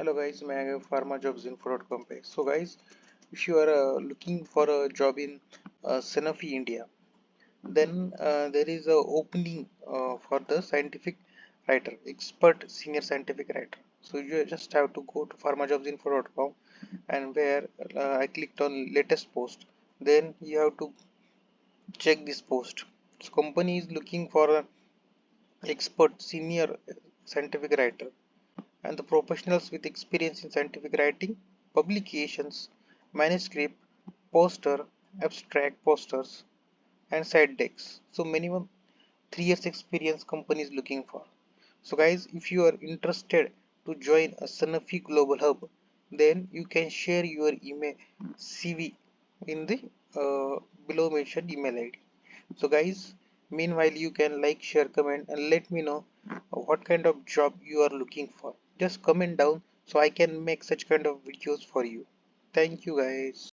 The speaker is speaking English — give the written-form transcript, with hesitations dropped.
Hello guys, may I have Pharmajobs info.com page. So guys, if you are looking for a job in Sanofi India, then there is a opening for the scientific writer, expert senior scientific writer. So you just have to go to pharmajobsinfo.com, and where I clicked on latest post, then you have to check this post. So company is looking for an expert senior scientific writer and the professionals with experience in scientific writing, publications, manuscript, poster, abstract posters, and side decks. So minimum 3 years experience company is looking for. So guys, if you are interested to join a Sanofi Global Hub, then you can share your email CV in the below mentioned email ID. So guys, meanwhile you can like, share, comment, and let me know what kind of job you are looking for. Just comment down so I can make such kind of videos for you. Thank you guys.